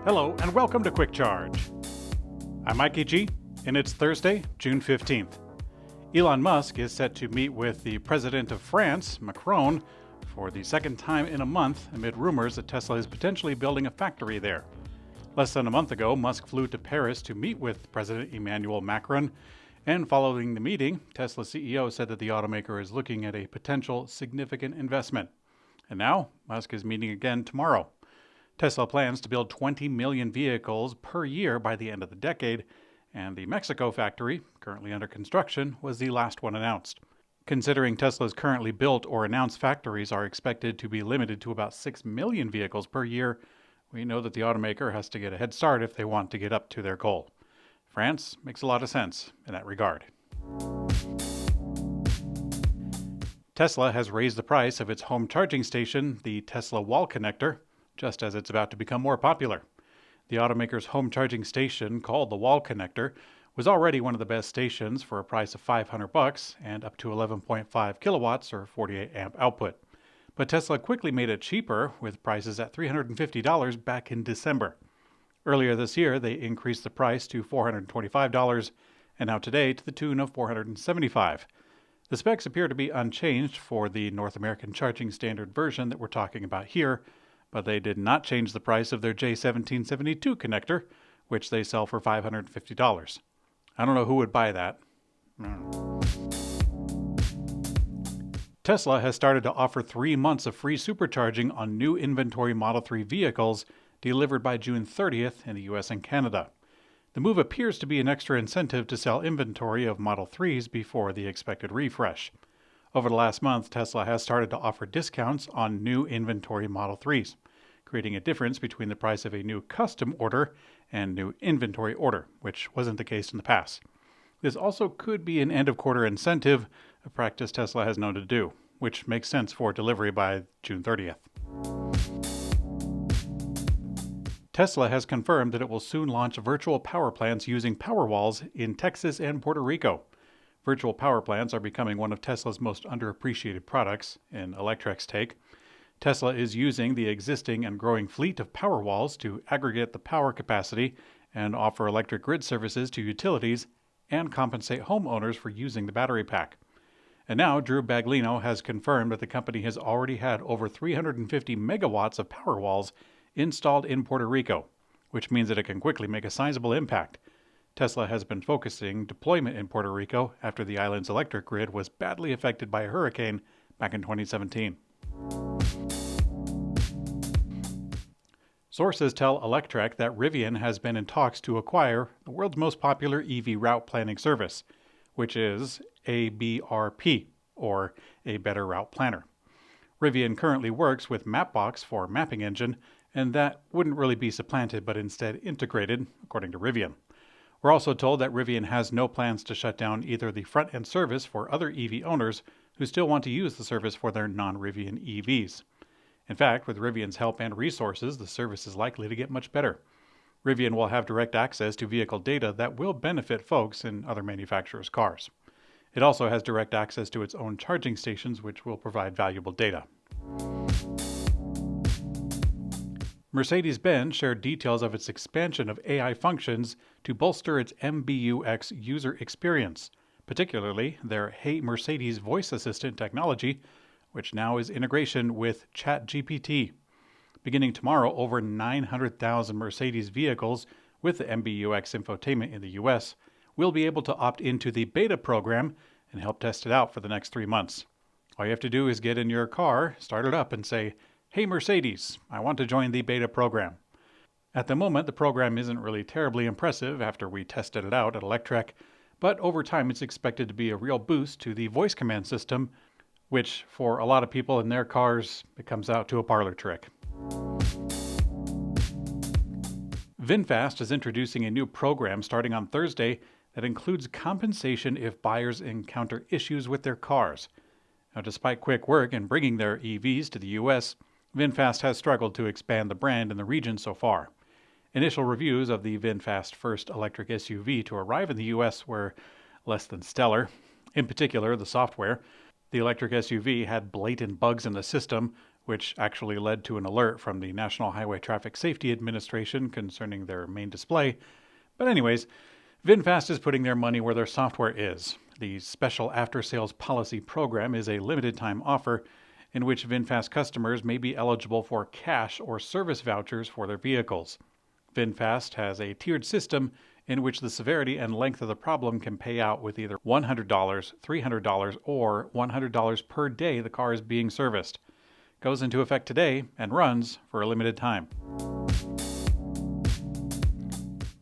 Hello and welcome to Quick Charge. I'm Mikey G, and it's Thursday, June 15th. Elon Musk is set to meet with the President of France, Macron, for the second time in a month amid rumors that Tesla is potentially building a factory there. Less than a month ago, Musk flew to Paris to meet with President Emmanuel Macron, and following the meeting, Tesla CEO said that the automaker is looking at a potential significant investment. And now, Musk is meeting again tomorrow. Tesla plans to build 20 million vehicles per year by the end of the decade, and the Mexico factory, currently under construction, was the last one announced. Considering Tesla's currently built or announced factories are expected to be limited to about 6 million vehicles per year, we know that the automaker has to get a head start if they want to get up to their goal. France makes a lot of sense in that regard. Tesla has raised the price of its home charging station, the Tesla Wall Connector, just as it's about to become more popular. The automaker's home charging station, called the Wall Connector, was already one of the best stations for a price of $500 and up to 11.5 kilowatts or 48 amp output. But Tesla quickly made it cheaper, with prices at $350 back in December. Earlier this year, they increased the price to $425, and now today to the tune of $475. The specs appear to be unchanged for the North American charging standard version that we're talking about here, but they did not change the price of their J1772 connector, which they sell for $550. I don't know who would buy that. Tesla has started to offer 3 months of free supercharging on new inventory Model 3 vehicles delivered by June 30th in the US and Canada. The move appears to be an extra incentive to sell inventory of Model 3s before the expected refresh. Over the last month, Tesla has started to offer discounts on new inventory Model 3s, creating a difference between the price of a new custom order and new inventory order, which wasn't the case in the past. This also could be an end-of-quarter incentive, a practice Tesla has known to do, which makes sense for delivery by June 30th. Tesla has confirmed that it will soon launch virtual power plants using Powerwalls in Texas and Puerto Rico. Virtual power plants are becoming one of Tesla's most underappreciated products, in Electrek's take. Tesla is using the existing and growing fleet of Powerwalls to aggregate the power capacity and offer electric grid services to utilities and compensate homeowners for using the battery pack. And now Drew Baglino has confirmed that the company has already had over 350 megawatts of Powerwalls installed in Puerto Rico, which means that it can quickly make a sizable impact. Tesla has been focusing deployment in Puerto Rico after the island's electric grid was badly affected by a hurricane back in 2017. Sources tell Electrek that Rivian has been in talks to acquire the world's most popular EV route planning service, which is ABRP, or a Better Route Planner. Rivian currently works with Mapbox for mapping engine, and that wouldn't really be supplanted but instead integrated, according to Rivian. We're also told that Rivian has no plans to shut down either the front-end service for other EV owners who still want to use the service for their non-Rivian EVs. In fact, with Rivian's help and resources, the service is likely to get much better. Rivian will have direct access to vehicle data that will benefit folks in other manufacturers' cars. It also has direct access to its own charging stations, which will provide valuable data. Mercedes-Benz shared details of its expansion of AI functions to bolster its MBUX user experience, particularly their Hey Mercedes voice assistant technology, which now is integration with ChatGPT. Beginning tomorrow, over 900,000 Mercedes vehicles with the MBUX infotainment in the US will be able to opt into the beta program and help test it out for the next 3 months. All you have to do is get in your car, start it up, and say, "Hey Mercedes, I want to join the beta program." At the moment, the program isn't really terribly impressive after we tested it out at Electrek, but over time it's expected to be a real boost to the voice command system, which for a lot of people in their cars, it comes out to a parlor trick. VinFast is introducing a new program starting on Thursday that includes compensation if buyers encounter issues with their cars. Now, despite quick work in bringing their EVs to the US, VinFast has struggled to expand the brand in the region so far. Initial reviews of the VinFast first electric SUV to arrive in the US were less than stellar. In particular, the software. The electric SUV had blatant bugs in the system, which actually led to an alert from the National Highway Traffic Safety Administration concerning their main display. But anyways, VinFast is putting their money where their software is. The Special After Sales Policy Program is a limited time offer in which VinFast customers may be eligible for cash or service vouchers for their vehicles. VinFast has a tiered system in which the severity and length of the problem can pay out with either $100, $300, or $100 per day the car is being serviced. Goes into effect today and runs for a limited time.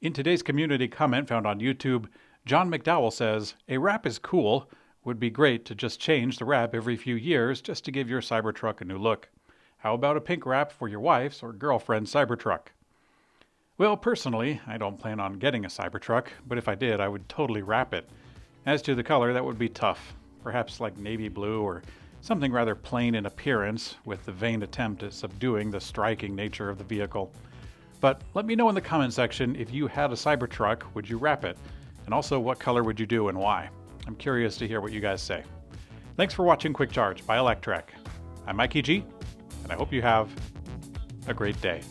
In today's community comment found on YouTube, John McDowell says, "A wrap is cool. Would be great to just change the wrap every few years just to give your Cybertruck a new look. How about a pink wrap for your wife's or girlfriend's Cybertruck?" Well, personally, I don't plan on getting a Cybertruck, but if I did, I would totally wrap it. As to the color, that would be tough. Perhaps like navy blue or something rather plain in appearance, with the vain attempt at subduing the striking nature of the vehicle. But let me know in the comment section, if you had a Cybertruck, would you wrap it? And also, what color would you do and why? I'm curious to hear what you guys say. Thanks for watching Quick Charge by Electrek. I'm Mikey G, and I hope you have a great day.